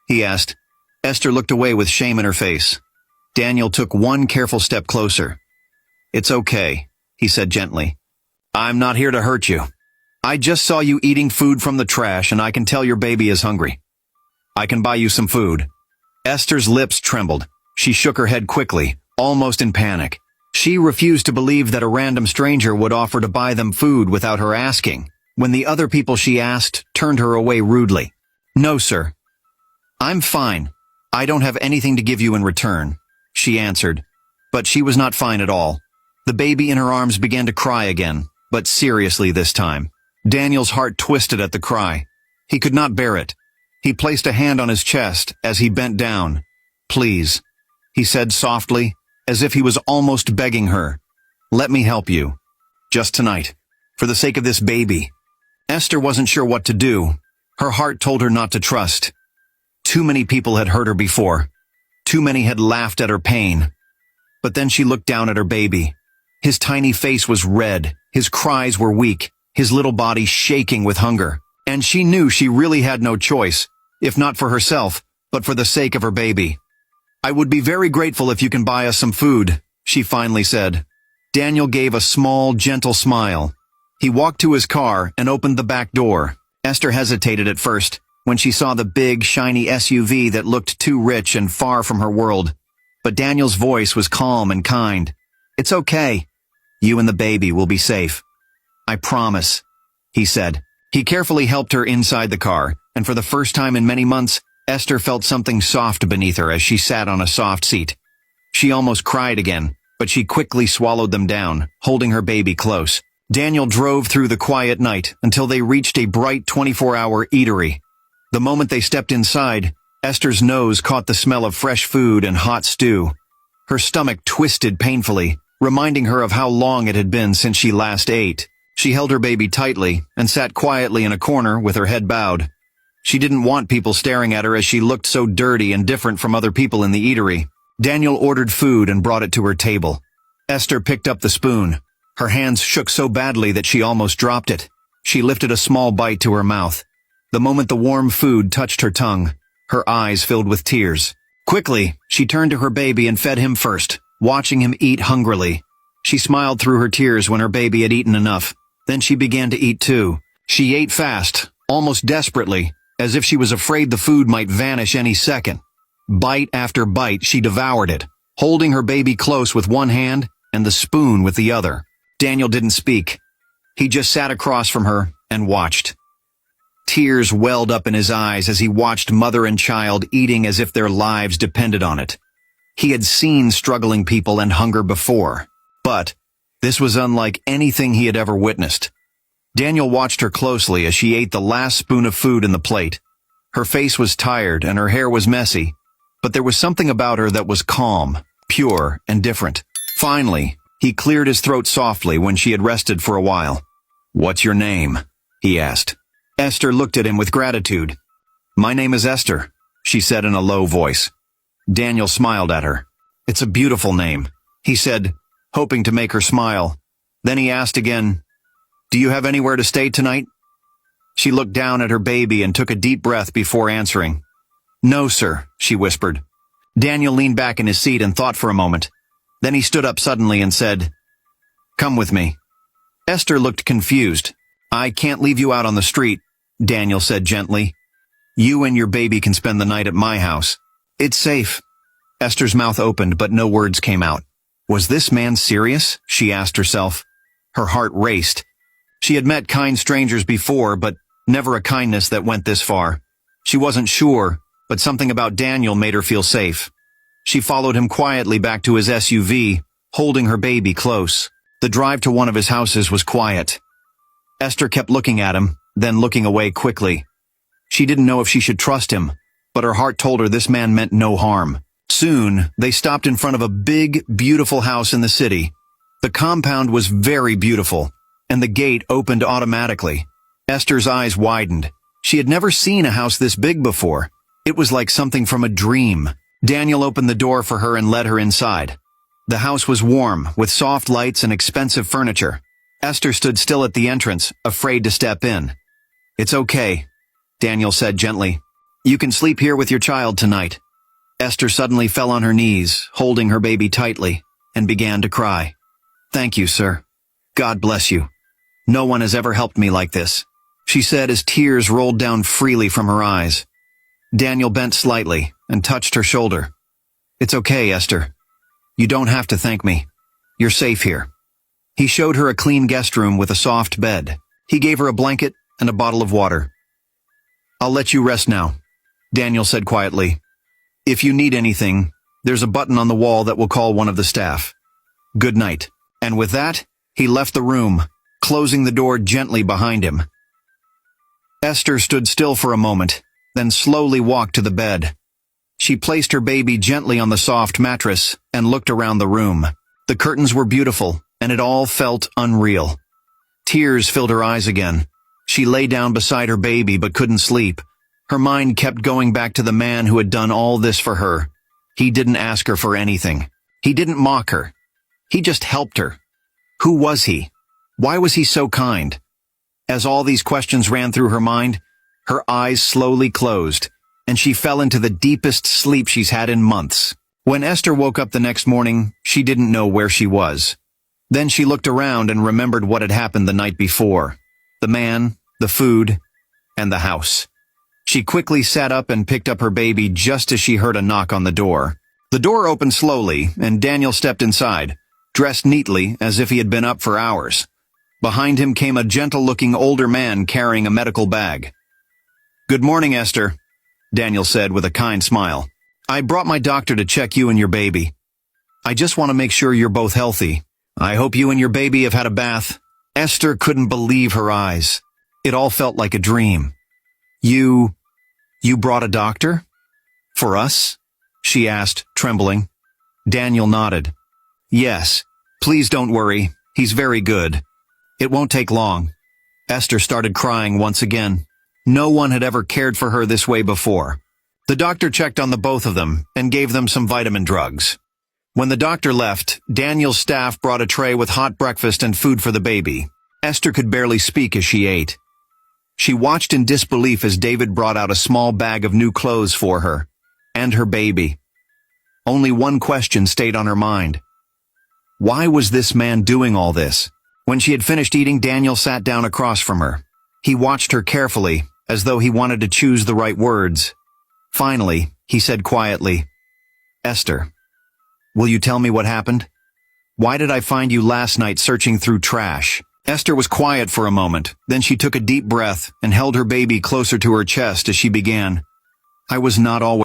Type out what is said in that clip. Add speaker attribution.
Speaker 1: he asked. Esther looked away with shame in her face. Daniel took one careful step closer. "It's okay," he said gently. "I'm not here to hurt you. I just saw you eating food from the trash and I can tell your baby is hungry. I can buy you some food." Esther's lips trembled. She shook her head quickly, almost in panic. She refused to believe that a random stranger would offer to buy them food without her asking, when the other people she asked turned her away rudely. "No, sir. I'm fine. I don't have anything to give you in return," she answered. But she was not fine at all. The baby in her arms began to cry again, but seriously this time. Daniel's heart twisted at the cry. He could not bear it. He placed a hand on his chest as he bent down. "Please," he said softly, as if he was almost begging her. "Let me help you. Just tonight. For the sake of this baby." Esther wasn't sure what to do. Her heart told her not to trust. Too many people had hurt her before. Too many had laughed at her pain. But then she looked down at her baby. His tiny face was red, his cries were weak, his little body shaking with hunger. And she knew she really had no choice, if not for herself, but for the sake of her baby. "I would be very grateful if you can buy us some food," she finally said. Daniel gave a small, gentle smile. He walked to his car and opened the back door. Esther hesitated at first, when she saw the big, shiny SUV that looked too rich and far from her world. But Daniel's voice was calm and kind. "It's okay. You and the baby will be safe. I promise," he said. He carefully helped her inside the car, and for the first time in many months, Esther felt something soft beneath her as she sat on a soft seat. She almost cried again, but she quickly swallowed them down, holding her baby close. Daniel drove through the quiet night until they reached a bright 24-hour eatery. The moment they stepped inside, Esther's nose caught the smell of fresh food and hot stew. Her stomach twisted painfully, reminding her of how long it had been since she last ate. She held her baby tightly and sat quietly in a corner with her head bowed. She didn't want people staring at her as she looked so dirty and different from other people in the eatery. Daniel ordered food and brought it to her table. Esther picked up the spoon. Her hands shook so badly that she almost dropped it. She lifted a small bite to her mouth. The moment the warm food touched her tongue, her eyes filled with tears. Quickly, she turned to her baby and fed him first, watching him eat hungrily. She smiled through her tears when her baby had eaten enough. Then she began to eat too. She ate fast, almost desperately, as if she was afraid the food might vanish any second. Bite after bite, she devoured it, holding her baby close with one hand and the spoon with the other. Daniel didn't speak. He just sat across from her and watched. Tears welled up in his eyes as he watched mother and child eating as if their lives depended on it. He had seen struggling people and hunger before, but this was unlike anything he had ever witnessed. Daniel watched her closely as she ate the last spoon of food in the plate. Her face was tired and her hair was messy, but there was something about her that was calm, pure, and different. Finally, he cleared his throat softly when she had rested for a while. "What's your name?" he asked. Esther looked at him with gratitude. "My name is Esther," she said in a low voice. Daniel smiled at her. "It's a beautiful name," he said, hoping to make her smile. Then he asked again, "Do you have anywhere to stay tonight?" She looked down at her baby and took a deep breath before answering. "No, sir," she whispered. Daniel leaned back in his seat and thought for a moment. Then he stood up suddenly and said, "Come with me." Esther looked confused. "I can't leave you out on the street," Daniel said gently. "You and your baby can spend the night at my house. It's safe." Esther's mouth opened, but no words came out. Was this man serious? She asked herself. Her heart raced. She had met kind strangers before, but never a kindness that went this far. She wasn't sure, but something about Daniel made her feel safe. She followed him quietly back to his SUV, holding her baby close. The drive to one of his houses was quiet. Esther kept looking at him, then looking away quickly. She didn't know if she should trust him, but her heart told her this man meant no harm. Soon, they stopped in front of a big, beautiful house in the city. The compound was very beautiful, and the gate opened automatically. Esther's eyes widened. She had never seen a house this big before. It was like something from a dream. Daniel opened the door for her and led her inside. The house was warm, with soft lights and expensive furniture. Esther stood still at the entrance, afraid to step in. "It's okay," Daniel said gently. You can sleep here with your child tonight." Esther suddenly fell on her knees, holding her baby tightly, and began to cry. "Thank you, sir. God bless you. No one has ever helped me like this," she said as tears rolled down freely from her eyes. Daniel bent slightly and touched her shoulder. "It's okay, Esther. You don't have to thank me. You're safe here." He showed her a clean guest room with a soft bed. He gave her a blanket and a bottle of water. "I'll let you rest now," Daniel said quietly. "If you need anything, there's a button on the wall that will call one of the staff. Good night." And with that, he left the room, closing the door gently behind him. Esther stood still for a moment, then slowly walked to the bed. She placed her baby gently on the soft mattress and looked around the room. The curtains were beautiful, and it all felt unreal. Tears filled her eyes again. She lay down beside her baby but couldn't sleep. Her mind kept going back to the man who had done all this for her. He didn't ask her for anything. He didn't mock her. He just helped her. Who was he? Why was he so kind? As all these questions ran through her mind, her eyes slowly closed, and she fell into the deepest sleep she's had in months. When Esther woke up the next morning, she didn't know where she was. Then she looked around and remembered what had happened the night before. The man, the food, and the house. She quickly sat up and picked up her baby just as she heard a knock on the door. The door opened slowly, and Daniel stepped inside, dressed neatly as if he had been up for hours. Behind him came a gentle-looking older man carrying a medical bag. "Good morning, Esther," Daniel said with a kind smile. "I brought my doctor to check you and your baby. I just want to make sure you're both healthy. I hope you and your baby have had a bath." Esther couldn't believe her eyes. It all felt like a dream. You brought a doctor? For us?" she asked, trembling. Daniel nodded. "Yes. Please don't worry. He's very good. It won't take long." Esther started crying once again. No one had ever cared for her this way before. The doctor checked on the both of them and gave them some vitamin drugs. When the doctor left, Daniel's staff brought a tray with hot breakfast and food for the baby. Esther could barely speak as she ate. She watched in disbelief as David brought out a small bag of new clothes for her and her baby. Only one question stayed on her mind. Why was this man doing all this? When she had finished eating, Daniel sat down across from her. He watched her carefully, as though he wanted to choose the right words. Finally, he said quietly, "Esther, will you tell me what happened? Why did I find you last night searching through trash?" Esther was quiet for a moment, then she took a deep breath and held her baby closer to her chest as she began. "I was not always